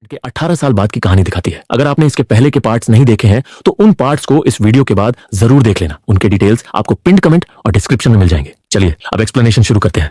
के 18 साल बाद की कहानी दिखाती है। अगर आपने इसके पहले के पार्ट्स नहीं देखे हैं तो उन पार्ट्स को इस वीडियो के बाद जरूर देख लेना। उनके डिटेल्स आपको पिंड कमेंट और डिस्क्रिप्शन में मिल जाएंगे। चलिए अब एक्सप्लेनेशन शुरू करते हैं।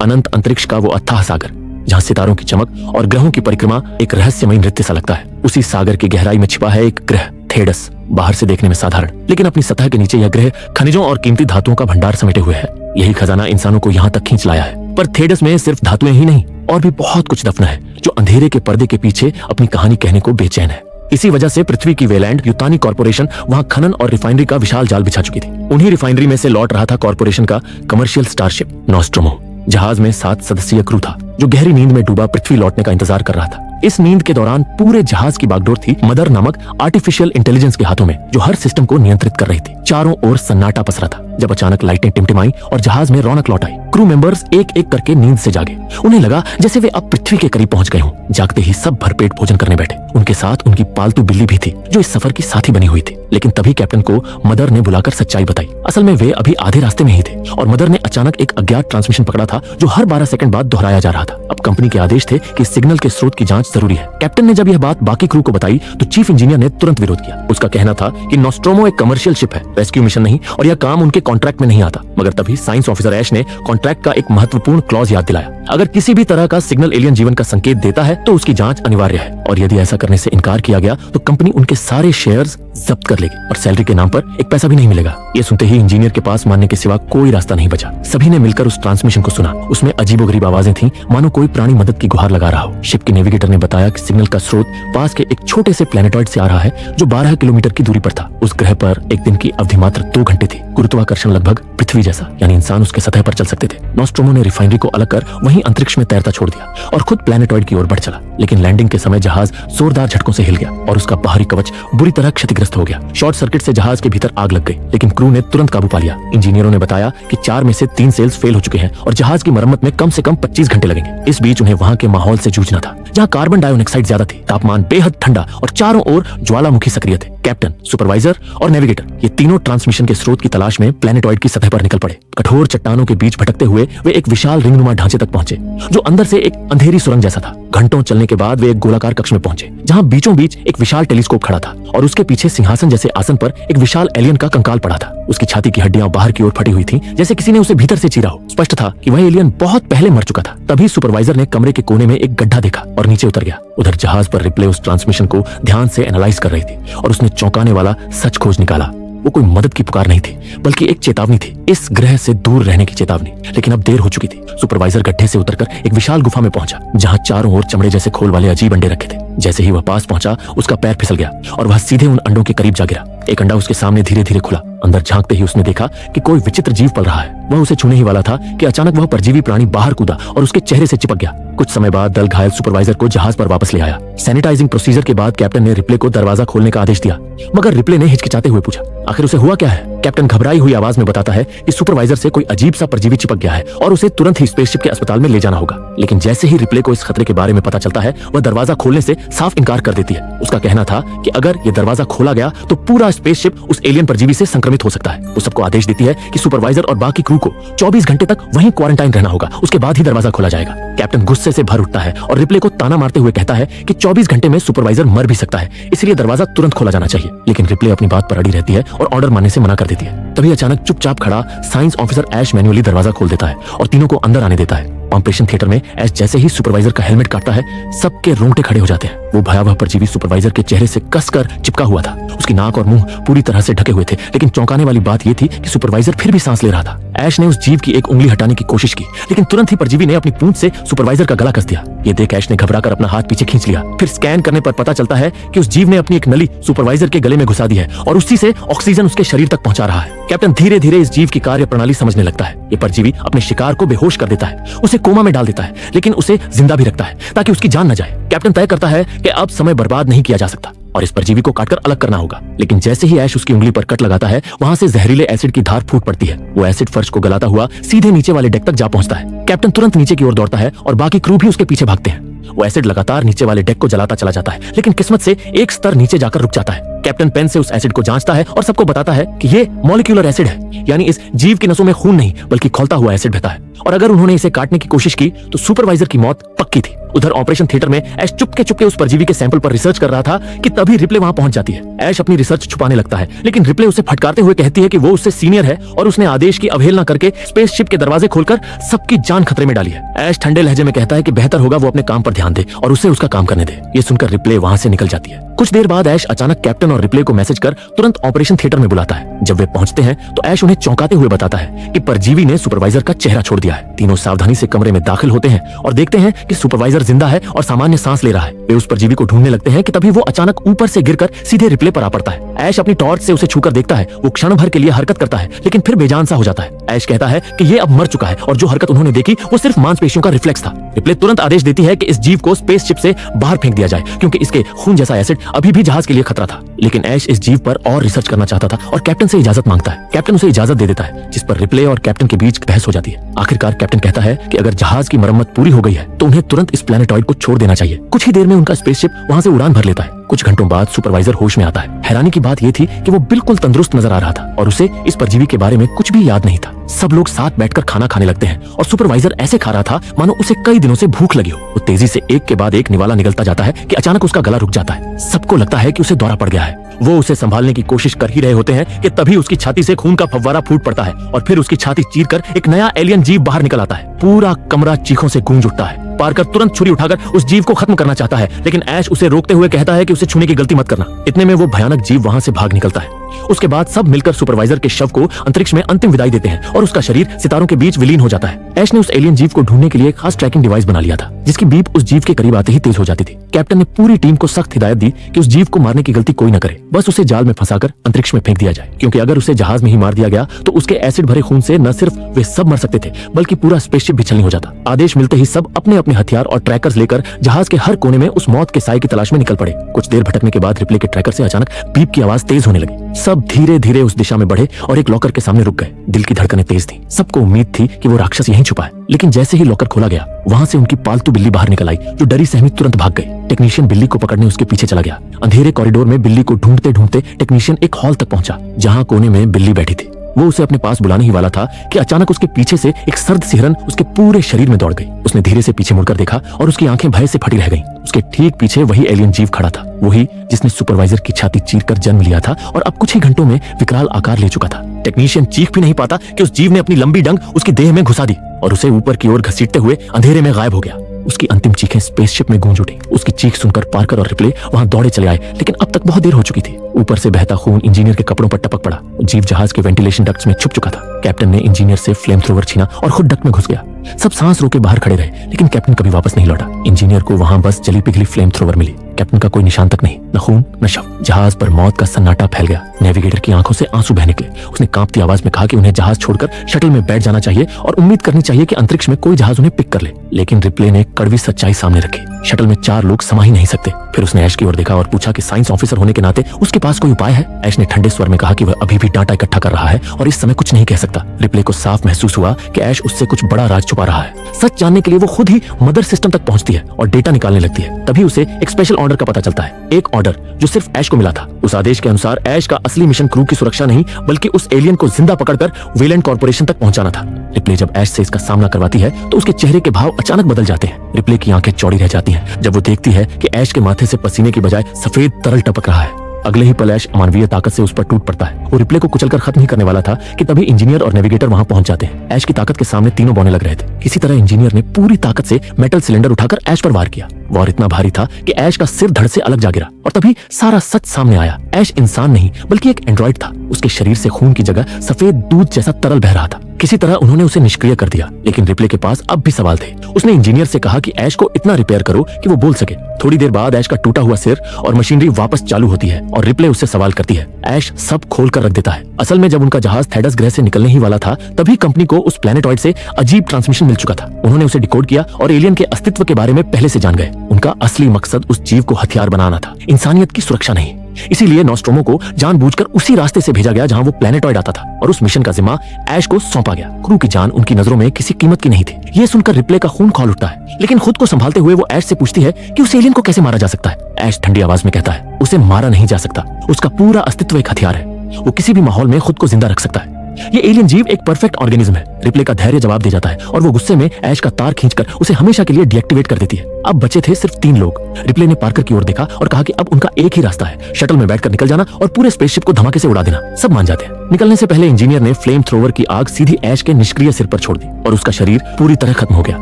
अनंत अंतरिक्ष का वो अथाह सागर जहां सितारों की चमक और ग्रहों की परिक्रमा एक रहस्यमय नृत्य सा लगता है, उसी सागर की गहराई में छिपा है एक ग्रह थेडस। बाहर से देखने में साधारण, लेकिन अपनी सतह के नीचे यह ग्रह खनिजों और कीमती धातुओं का भंडार समेटे हुए है। यही खजाना इंसानों को यहाँ तक खींच लाया है। पर थेडस में सिर्फ धातुएं ही नहीं और भी बहुत कुछ दफन है जो अंधेरे के पर्दे के पीछे अपनी कहानी कहने को बेचैन है। इसी वजह से पृथ्वी की वेलैंड युतानी कॉर्पोरेशन वहां खनन और रिफाइनरी का विशाल जाल बिछा चुकी थी। उन्हीं रिफाइनरी में से लौट रहा था कॉर्पोरेशन का कमर्शियल स्टारशिप नॉस्ट्रोमो। जहाज में 7 सदस्यीय क्रू था जो गहरी नींद में डूबा पृथ्वी लौटने का इंतजार कर रहा था। इस नींद के दौरान पूरे जहाज की बागडोर थी मदर नामक आर्टिफिशियल इंटेलिजेंस के हाथों में, जो हर सिस्टम को नियंत्रित कर रही थी। चारों ओर सन्नाटा पसरा था जब अचानक लाइटें टिमटिमाई और जहाज में रौनक लौट आई। क्रू मेंबर्स एक एक करके नींद से जागे। उन्हें लगा जैसे वे अब पृथ्वी के करीब पहुंच गए हों। जागते ही सब भरपेट भोजन करने बैठे। उनके साथ उनकी पालतू बिल्ली भी थी जो इस सफर की साथी बनी हुई थी। लेकिन तभी कैप्टन को मदर ने बुलाकर सच्चाई बताई। असल में वे अभी आधे रास्ते में ही थे और मदर ने अचानक एक अज्ञात ट्रांसमिशन पकड़ा था जो हर 12 सेकंड बाद दोहराया जा रहा था। अब कंपनी के आदेश थे कि सिग्नल के स्रोत की जांच जरूरी है। कैप्टन ने जब यह बात बाकी क्रू को बताई तो चीफ इंजीनियर ने तुरंत विरोध किया। उसका कहना था कि नॉस्ट्रोमो एक कमर्शियल शिप है, रेस्क्यू मिशन नहीं, और यह काम उनके कॉन्ट्रैक्ट में नहीं आता। मगर तभी साइंस ऑफिसर ऐश ने कॉन्ट्रैक्ट का एक महत्वपूर्ण क्लॉज याद दिलाया। अगर किसी भी तरह का सिग्नल एलियन जीवन का संकेत देता है तो उसकी जांच अनिवार्य है, और यदि ऐसा करने से इनकार किया गया तो कंपनी उनके सारे शेयर्स जब्त कर लेगी और सैलरी के नाम पर एक पैसा भी नहीं मिलेगा। ये सुनते ही इंजीनियर के पास मानने के सिवा कोई रास्ता नहीं बचा। सभी ने मिलकर उस ट्रांसमिशन को सुना। उसमें अजीबोगरीब आवाजें थीं, मानो कोई प्राणी मदद की गुहार लगा रहा हो। शिप के नेविगेटर ने बताया कि सिग्नल का स्रोत पास के एक छोटे से प्लैनेटॉइड से आ रहा है जो 12 किलोमीटर की दूरी पर था। उस ग्रह पर एक दिन की अवधि मात्र 2 घंटे थी। गुरुत्वाकर्षण लगभग पृथ्वी जैसा, यानी इंसान उसके सतह पर चल सकते थे। नॉस्ट्रोमो ने रिफाइनरी को अलग कर वहीं अंतरिक्ष में तैरता छोड़ दिया और खुद प्लैनेटॉइड की ओर बढ़ चला। लेकिन लैंडिंग के समय जहाज जोरदार झटकों से हिल गया और उसका बाहरी कवच बुरी तरह क्षतिग्रस्त हो गया। शॉर्ट सर्किट से जहाज के भीतर आग लग गई, लेकिन क्रू ने तुरंत काबू पा लिया। इंजीनियरों ने बताया कि 4 में से 3 सेल्स फेल हो चुके हैं और जहाज की मरम्मत में कम से कम 25 घंटे लगेंगे। इस बीच उन्हें वहां के माहौल से जूझना था जहां कार्बन डाइऑक्साइड ज्यादा थी, तापमान बेहद ठंडा और चारों ओर ज्वालामुखी सक्रिय थे। कैप्टन, सुपरवाइजर और नेविगेटर ये तीनों ट्रांसमिशन के स्रोत की तलाश में प्लैनेटॉइड की सतह पर निकल पड़े। कठोर चट्टानों के बीच भटकते हुए वे एक विशाल रिंगनुमा ढांचे तक पहुंचे जो अंदर से एक अंधेरी सुरंग जैसा था। घंटों चलने के बाद वे एक गोलाकार कक्ष में पहुंचे जहां बीचों बीच एक विशाल टेलीस्कोप खड़ा था और उसके पीछे सिंहासन जैसे आसन पर एक विशाल एलियन का कंकाल पड़ा था। उसकी छाती की हड्डियां बाहर की ओर फटी हुई थीं, जैसे किसी ने उसे भीतर से चीरा हो। स्पष्ट था कि वह एलियन बहुत पहले मर चुका था। तभी सुपरवाइजर ने कमरे के कोने में एक गड्ढा देखा और नीचे उतर गया। उधर जहाज पर रिप्ले उस ट्रांसमिशन को ध्यान से एनालाइज कर रही थी और उसने चौंकाने वाला सच खोज निकाला। वो कोई मदद की पुकार नहीं थी, बल्कि एक चेतावनी थी, इस ग्रह से दूर रहने की चेतावनी। लेकिन अब देर हो चुकी थी। सुपरवाइजर गड्ढे से उतरकर एक विशाल गुफा में पहुंचा जहां चारों ओर चमड़े जैसे खोल वाले अजीब अंडे रखे थे। जैसे ही वह पास पहुंचा उसका पैर फिसल गया और वह सीधे उन अंडों के करीब जा गिरा। एक अंडा उसके सामने धीरे धीरे खुला। अंदर झांकते ही उसने देखा कि कोई विचित्र जीव पल रहा है। वह उसे छूने ही वाला था कि अचानक वह परजीवी प्राणी बाहर कूदा और उसके चेहरे से चिपक गया। कुछ समय बाद दल घायल सुपरवाइजर को जहाज पर वापस ले आया। सैनिटाइजिंग प्रोसीजर के बाद कैप्टन ने रिप्ले को दरवाजा खोलने का आदेश दिया, मगर रिप्ले ने हिचकिचाते हुए पूछा आखिर उसे हुआ क्या है। कैप्टन घबराई हुई आवाज में बताता है कि सुपरवाइजर से कोई अजीब सा परजीवी चिपक गया है और उसे तुरंत ही स्पेसशिप के अस्पताल में ले जाना होगा। लेकिन जैसे ही रिप्ले को इस खतरे के बारे में पता चलता है वह दरवाजा खोलने से साफ इनकार कर देती है। उसका कहना था कि अगर ये दरवाजा खोला गया तो पूरा स्पेसशिप उस एलियन परजीवी से संक्रमित हो सकता है। वो सबको आदेश देती है कि सुपरवाइजर और बाकी क्रू को 24 घंटे तक वहीं क्वारंटाइन रहना होगा, उसके बाद ही दरवाजा खोला जाएगा। कैप्टन गुस्से से भर उठता है और रिप्ले को ताना मारते हुए कहता है कि 24 घंटे में सुपरवाइजर मर भी सकता है, इसलिए दरवाजा तुरंत खोला जाना चाहिए। लेकिन रिप्ले अपनी बात पर अड़ी रहती है और ऑर्डर मानने से मना कर देती है। तभी अचानक चुपचाप खड़ा साइंस ऑफिसर ऐश मैन्युअली दरवाजा खोल देता है और तीनों को अंदर आने देता है। ऑपरेशन थिएटर में ऐश जैसे ही सुपरवाइजर का हेलमेट काटता है सबके रोंगटे खड़े हो जाते हैं। वो भयावह परजीवी सुपरवाइजर के चेहरे से कसकर चिपका हुआ था। उसकी नाक और मुंह पूरी तरह से ढके हुए थे, लेकिन चौंकाने वाली बात यह थी कि सुपरवाइजर फिर भी सांस ले रहा था। ऐश ने उस जीव की एक उंगली हटाने की कोशिश की, लेकिन तुरंत ही परजीवी ने अपनी पूंछ से सुपरवाइजर का गला कस दिया। ये देख ऐश ने घबराकर अपना हाथ पीछे खींच लिया। फिर स्कैन करने पर पता चलता है कि उस जीव ने अपनी एक नली सुपरवाइजर के गले में घुसा दी है और उसी से ऑक्सीजन उसके शरीर तक पहुंचा रहा है। कैप्टन धीरे धीरे इस जीव की कार्य प्रणाली समझने लगता है। ये परजीवी अपने शिकार को बेहोश कर देता है, उसे कोमा में डाल देता है, लेकिन उसे जिंदा भी रखता है ताकि उसकी जान न जाए। कैप्टन तय करता है कि अब समय बर्बाद नहीं किया जा सकता और इस परजीवी को काटकर अलग करना होगा। लेकिन जैसे ही ऐश उसकी उंगली पर कट लगाता है वहां से जहरीले एसिड की धार फूट पड़ती है। वो एसिड फर्श को गलाता हुआ सीधे नीचे वाले डेक तक जा पहुंचता है। कैप्टन तुरंत नीचे की ओर दौड़ता है और बाकी क्रू भी उसके पीछे भागते हैं। वो एसिड लगातार नीचे वाले डेक को जलाता चला जाता है, लेकिन किस्मत से एक स्तर नीचे जाकर रुक जाता है। कैप्टन पेन से उस एसिड को जांचता है और सबको बताता है कि ये मॉलिक्यूलर एसिड है, यानी इस जीव की नसों में खून नहीं बल्कि खौलता हुआ एसिड बहता है, और अगर उन्होंने इसे काटने की कोशिश की तो सुपरवाइजर की मौत पक्की थी। उधर ऑपरेशन थिएटर में ऐश चुपके उस परजीवी के सैंपल पर रिसर्च कर रहा था कि तभी रिप्ले वहां पहुंच जाती है। ऐश अपनी रिसर्च छुपाने लगता है, लेकिन रिप्ले उसे फटकारते हुए कहती है कि वो उससे सीनियर है और उसने आदेश की अवहेलना करके स्पेसशिप के दरवाजे खोलकर सबकी जान खतरे में डाली है। ऐश ठंडे लहजे में कहता है कि बेहतर होगा वो अपने काम पर ध्यान दे और उसे उसका काम करने दे। ये सुनकर रिप्ले वहां से निकल जाती है। कुछ देर बाद ऐश अचानक कैप्टन और रिप्ले को मैसेज कर तुरंत ऑपरेशन थिएटर में बुलाता है। जब वे पहुंचते हैं तो ऐश उन्हें चौंकाते हुए बताता है कि परजीवी ने सुपरवाइजर का चेहरा छोड़ दिया है। तीनों सावधानी से कमरे में दाखिल होते हैं और देखते हैं कि सुपरवाइजर जिंदा है और सामान्य सांस ले रहा है। वे उस परजीवी को ढूंढने लगते हैं कि तभी वो अचानक ऊपर से गिरकर सीधे रिप्ले पर आ पड़ता है। ऐश अपनी टॉर्च से उसे छूकर देखता है। वो क्षण भर के लिए हरकत करता है, लेकिन फिर बेजान सा हो जाता है। ऐश कहता है कि ये अब मर चुका है और जो हरकत उन्होंने देखी वो सिर्फ मांसपेशियों का रिफ्लेक्स था। रिप्ले तुरंत आदेश देती है कि इस जीव को स्पेसशिप से बाहर फेंक दिया जाए, क्योंकि इसके खून जैसा एसिड अभी भी जहाज के लिए खतरा था। लेकिन ऐश इस जीव पर और रिसर्च करना चाहता था और कैप्टन से इजाजत मांगता है। कैप्टन उसे इजाजत दे देता है, जिस पर रिप्ले और कैप्टन के बीच बहस हो जाती है। आखिरकार कैप्टन कहता है कि अगर जहाज की मरम्मत पूरी हो गई है तो उन्हें तुरंत इस प्लैनेटॉइड को छोड़ देना चाहिए। कुछ ही देर में उनका स्पेसशिप वहां से उड़ान भर लेता है। कुछ घंटों बाद सुपरवाइजर होश में आता है। हैरानी की बात यह थी कि वो बिल्कुल तंदुरुस्त नजर आ रहा था और उसे इस परजीवी के बारे में कुछ भी याद नहीं था। सब लोग साथ बैठकर खाना खाने लगते हैं और सुपरवाइजर ऐसे खा रहा था मानो उसे कई दिनों से भूख लगी हो। वो तेजी से एक के बाद एक निवाला निगलता जाता है कि अचानक उसका गला रुक जाता है। सबको लगता है कि उसे दौरा पड़ गया है। वो उसे संभालने की कोशिश कर ही रहे होते हैं कि तभी उसकी छाती से खून का फव्वारा फूट पड़ता है और फिर उसकी छाती चीरकर एक नया एलियन जीव बाहर निकल आता है। पूरा कमरा चीखों से गूंज उठता है। पार्कर तुरंत छुरी उठाकर उस जीव को खत्म करना चाहता है, लेकिन ऐश उसे रोकते हुए कहता है कि उसे छूने की गलती मत करना। इतने में वो भयानक जीव वहां से भाग निकलता है। उसके बाद सब मिलकर सुपरवाइजर के शव को अंतरिक्ष में अंतिम विदाई देते हैं और उसका शरीर सितारों के बीच विलीन हो जाता है। ऐश ने उस एलियन जीव को ढूंढने के लिए एक खास ट्रैकिंग डिवाइस बना लिया था, जिसकी बीप उस जीव के करीब आते ही तेज हो जाती थी। कैप्टन ने पूरी टीम को सख्त हिदायत दी कि उस जीव को मारने की गलती कोई न करे, बस उसे जाल में फंसाकर अंतरिक्ष में फेंक दिया जाए, क्योंकि अगर उसे जहाज में ही मार दिया गया तो उसके एसिड भरे खून से न सिर्फ वे सब मर सकते थे बल्कि पूरा स्पेसशिप भी छलनी हो जाता। आदेश मिलते ही सब अपने अपने हथियार और ट्रैकर्स लेकर जहाज के हर कोने में उस मौत के साए की तलाश में निकल पड़े। कुछ देर भटकने के बाद रिप्ले के ट्रैकर से अचानक बीप की आवाज तेज होने लगी। सब धीरे धीरे उस दिशा में बढ़े और एक लॉकर के सामने रुक गए। दिल की धड़कनें तेज थी। सबको उम्मीद थी कि वो राक्षस यहीं छुपा है, लेकिन जैसे ही लॉकर खोला गया वहां से उनकी पालतू बिल्ली बाहर निकल आई, जो डरी सहमी तुरंत भाग गई। टेक्नीशियन बिल्ली को पकड़ने उसके पीछे चला गया। अंधेरे कॉरिडोर में बिल्ली को ढूंढते ढूंढते टेक्नीशियन एक हॉल तक पहुंचा, जहां कोने में बिल्ली बैठी थी। वो उसे अपने पास बुलाने ही वाला था कि अचानक उसके पीछे से एक सर्द सिहरन उसके पूरे शरीर में दौड़ गई। उसने धीरे से पीछे मुड़कर देखा और उसकी आंखें भय से फटी रह गईं। उसके ठीक पीछे वही एलियन जीव खड़ा था, वही जिसने सुपरवाइजर की छाती चीरकर जन्म लिया था और अब कुछ ही घंटों में विकराल आकार ले चुका था। टेक्नीशियन चीख भी नहीं पाता कि उस जीव ने अपनी लंबी डंक उसकी देह में घुसा दी और उसे ऊपर की ओर घसीटते हुए अंधेरे में गायब हो गया। उसकी अंतिम चीखें स्पेसशिप में गूंज उठी। उसकी चीख सुनकर पार्कर और रिप्ले वहां दौड़े चले आए, लेकिन अब तक बहुत देर हो चुकी थी। ऊपर से बहता खून इंजीनियर के कपड़ों पर टपक पड़ा। जीव जहाज के वेंटिलेशन डक्ट्स में छुप चुका था। कैप्टन ने इंजीनियर से फ्लेम थ्रोवर छीना और खुद डक्ट में घुस गया। सब सांस रोके बाहर खड़े रहे, लेकिन कैप्टन कभी वापस नहीं लौटा। इंजीनियर को वहां बस जली पिघली फ्लेम थ्रोवर मिली। कैप्टन का कोई निशान तक नहीं, न खून न शव। जहाज पर मौत का सन्नाटा फैल गया। नेविगेटर की आंखों से आंसू बह निकले। उसने कांपती आवाज में कहा कि उन्हें जहाज छोड़कर शटल में बैठ जाना चाहिए और उम्मीद करनी चाहिए कि अंतरिक्ष में कोई जहाज उन्हें पिक कर ले। लेकिन रिप्ले ने कड़वी सच्चाई सामने रखी। शटल में 4 लोग समा ही नहीं सकते। फिर उसने ऐश की ओर देखा और पूछा कि साइंस ऑफिसर होने के नाते उसके पास कोई उपाय है। ऐश ने ठंडे स्वर में कहा कि वह अभी भी डाटा इकट्ठा कर रहा है और इस समय कुछ नहीं कह सकता। रिप्ले को साफ महसूस हुआ कि ऐश उससे कुछ बड़ा राज छुपा रहा है। सच जानने के लिए वो खुद ही मदर सिस्टम तक पहुंचती है और डेटा निकालने लगती है। तभी उसे एक स्पेशल ऑर्डर का पता चलता है, एक ऑर्डर जो सिर्फ ऐश को मिला था। उस आदेश के अनुसार ऐश का असली मिशन क्रू की सुरक्षा नहीं बल्कि उस एलियन को जिंदा पकड़कर वेलेंट कॉर्पोरेशन तक पहुंचाना था। रिप्ले जब ऐश से इसका सामना करवाती है तो उसके चेहरे के भाव अचानक बदल जाते हैं। रिप्ले की आंखें चौड़ी रह जाती हैं जब वो देखती है कि ऐश के माथे से पसीने की बजाय सफेद तरल टपक रहा है। अगले ही पल ऐश अमानवीय ताकत से उस पर टूट पड़ता है। वो रिप्ले को कुचलकर खत्म ही करने वाला था कि तभी इंजीनियर और नेविगेटर वहां पहुंच जाते हैं। ऐश की ताकत के सामने तीनों बौने लग रहे थे। किसी तरह इंजीनियर ने पूरी ताकत से मेटल सिलेंडर उठाकर ऐश पर वार किया। वार इतना भारी था कि ऐश का सिर धड़ से अलग जा गिरा और तभी सारा सच सामने आया। ऐश इंसान नहीं बल्कि एक एंड्रॉइड था। उसके शरीर से खून की जगह सफेद दूध जैसा तरल बह रहा था। किसी तरह उन्होंने उसे निष्क्रिय कर दिया, लेकिन रिप्ले के पास अब भी सवाल थे। उसने इंजीनियर से कहा कि ऐश को इतना रिपेयर करो कि वो बोल सके। थोड़ी देर बाद ऐश का टूटा हुआ सिर और मशीनरी वापस चालू होती है और रिप्ले उससे सवाल करती है। ऐश सब खोल कर रख देता है। असल में जब उनका जहाज थेडस ग्रह से निकलने ही वाला था तभी कंपनी को उस प्लैनेटॉइड से अजीब ट्रांसमिशन मिल चुका था। उन्होंने उसे डिकोड किया और एलियन के अस्तित्व के बारे में पहले से जान गए। उनका असली मकसद उस जीव को हथियार बनाना था, इंसानियत की सुरक्षा नहीं। इसीलिए नॉस्ट्रोमो को जानबूझकर उसी रास्ते से भेजा गया जहां वो प्लैनेटॉइड आता था और उस मिशन का जिम्मा ऐश को सौंपा गया। क्रू की जान उनकी नजरों में किसी कीमत की नहीं थी। ये सुनकर रिप्ले का खून खौल उठता है, लेकिन खुद को संभालते हुए वो ऐश से पूछती है कि उस एलियन को कैसे मारा जा सकता है। ऐश ठंडी आवाज में कहता है, उसे मारा नहीं जा सकता, उसका पूरा अस्तित्व एक हथियार है, वो किसी भी माहौल में खुद को जिंदा रख सकता है। ये एलियन जीव एक परफेक्ट ऑर्गेनिज्म है। रिप्ले का धैर्य जवाब दे जाता है और वो गुस्से में ऐश का तार खींचकर उसे हमेशा के लिए डीएक्टिवेट कर देती है। अब बचे थे सिर्फ 3 लोग। रिप्ले ने पार्कर की ओर देखा और कहा कि अब उनका एक ही रास्ता है, शटल में बैठकर निकल जाना और पूरे स्पेसशिप को धमाके से उड़ा देना। सब मान जाते हैं। निकलने से पहले इंजीनियर ने फ्लेम थ्रोवर की आग सीधी ऐश के निष्क्रिय सिर पर छोड़ दी और उसका शरीर पूरी तरह खत्म हो गया।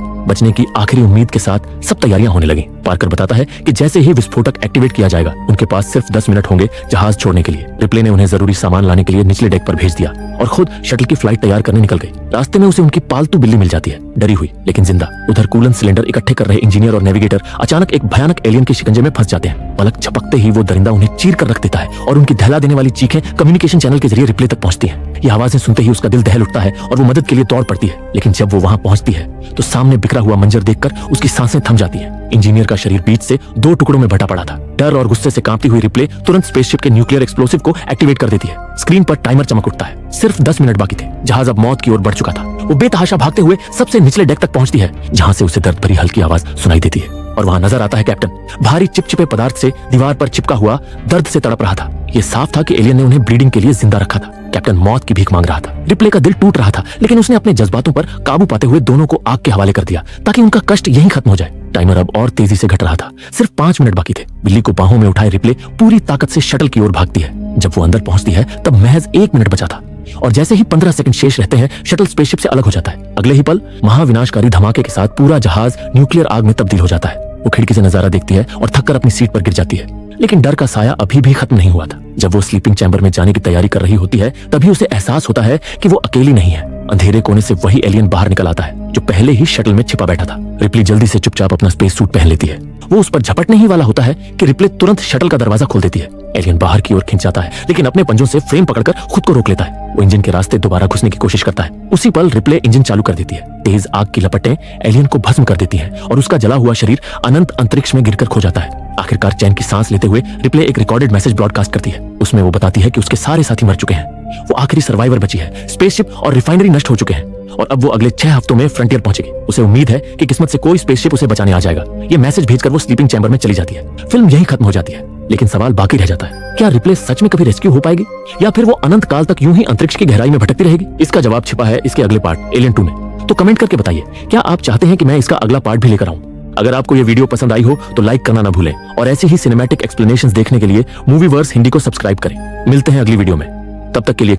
बचने की आखिरी उम्मीद के साथ सब तैयारियां होने लगी। पार्कर बताता है कि जैसे ही विस्फोटक एक्टिवेट किया जाएगा उनके पास सिर्फ 10 मिनट होंगे जहाज छोड़ने के लिए। रिप्ले ने उन्हें जरूरी सामान लाने के लिए निचले डेक पर भेज दिया और खुद शटल की फ्लाइट तैयार करने निकल गई। रास्ते में उसे उनकी पालतू बिल्ली मिल जाती है, डरी हुई लेकिन जिंदा। उधर कूलेंट सिलेंडर इकट्ठे कर रहे इंजीनियर और नेविगेटर अचानक एक भयानक एलियन के शिकंजे में फंस जाते हैं। पलक झपकते ही वो दरिंदा उन्हें चीर कर रख देता है और उनकी दहला देने वाली चीखें कम्युनिकेशन चैनल के जरिए रिप्ले तक पहुंचती हैं। ये आवाजें सुनते ही उसका दिल दहल उठता है और वो मदद के लिए दौड़ पड़ती है, लेकिन जब वो वहां पहुंचती है तो सामने बिखरा हुआ मंजर देखकर उसकी सांसें थम जाती हैं। इंजीनियर का शरीर बीच से 2 टुकड़ों में बटा पड़ा था। डर और गुस्से से कांपती हुई रिप्ले तुरंत स्पेसशिप के न्यूक्लियर एक्सप्लोसिव को एक्टिवेट कर देती है। स्क्रीन पर टाइमर चमक उठता है। सिर्फ 10 मिनट बाकी थे। जहाज अब मौत की ओर बढ़ चुका था। वो बेतहाशा भागते हुए सबसे निचले डेक तक पहुंचती है, जहां से उसे दर्द भरी हल्की आवाज सुनाई देती है और वहां नजर आता है कैप्टन, भारी चिपचिपे पदार्थ से दीवार पर चिपका हुआ, दर्द से तड़प रहा था। ये साफ था कि एलियन ने उन्हें ब्रीडिंग के लिए जिंदा रखा था। कैप्टन मौत की भीख मांग रहा था। रिप्ले का दिल टूट रहा था, लेकिन उसने अपने जज्बातों पर काबू पाते हुए दोनों को आग के हवाले कर दिया ताकि उनका कष्ट यहीं खत्म हो जाए। टाइमर अब और तेजी से घट रहा था। सिर्फ 5 मिनट बाकी थे। बिल्ली को बाहों में उठाए रिप्ले पूरी ताकत से शटल की ओर भागती है। जब वो अंदर पहुंचती है तब महज 1 मिनट बचा था और जैसे ही 15 सेकंड शेष रहते हैं शटल स्पेसशिप से अलग हो जाता है। अगले ही पल महाविनाशकारी धमाके के साथ पूरा जहाज न्यूक्लियर आग में तब्दील हो जाता है। वो खिड़की से नजारा देखती है और थककर अपनी सीट पर गिर जाती है, लेकिन डर का साया अभी भी खत्म नहीं हुआ था। जब वो स्लीपिंग चैम्बर में जाने की तैयारी कर रही होती है तभी उसे एहसास होता है कि वो अकेली नहीं है। अंधेरे कोने से वही एलियन बाहर निकल आता है जो पहले ही शटल में छिपा बैठा था। रिप्ले जल्दी से चुपचाप अपना स्पेस सूट पहन लेती है। वो उस पर झपटने ही वाला होता है कि रिप्ले तुरंत शटल का दरवाजा खोल देती है। एलियन बाहर की ओर खिंच जाता है, लेकिन अपने पंजों से फ्रेम पकड़कर खुद को रोक लेता है। वो इंजन के रास्ते दोबारा घुसने की कोशिश करता है। उसी पल रिप्ले इंजन चालू कर देती है। तेज आग की लपटें एलियन को भस्म कर देती हैं और उसका जला हुआ शरीर अनंत अंतरिक्ष में गिरकर खो जाता है। आखिरकार चैन की सांस लेते हुए रिप्ले एक रिकॉर्डेड मैसेज ब्रॉडकास्ट करती है। उसमें वो बताती है कि उसके सारे साथी मर चुके हैं। वो आखिरी सर्वाइवर बची है। स्पेसशिप और रिफाइनरी नष्ट हो चुके हैं और अब वो अगले 6 हफ्तों में फ्रंटियर पहुंचेगी। उसे उम्मीद है कि किस्मत से कोई स्पेसशिप उसे बचाने आ जाएगा। ये मैसेज भेजकर वो स्लीपिंग चैम्बर में चली जाती है। फिल्म यहीं खत्म हो जाती है, लेकिन सवाल बाकी रह जाता है, क्या रिप्ले सच में कभी रेस्क्यू हो पाएगी या फिर वो अनंत काल तक यूं ही अंतरिक्ष की गहराई में भटकती रहेगी? इसका जवाब छिपा है इसके अगले पार्ट एलियन 2 में। तो कमेंट करके बताइए, क्या आप चाहते हैं कि मैं इसका अगला पार्ट भी लेकर आऊं? अगर आपको ये वीडियो पसंद आई हो तो लाइक करना ना भूलें और ऐसे ही सिनेमैटिक एक्सप्लेनेशंस देखने के लिए मूवीवर्स हिंदी को सब्सक्राइब करें। मिलते हैं अगली वीडियो में, तब तक के लिए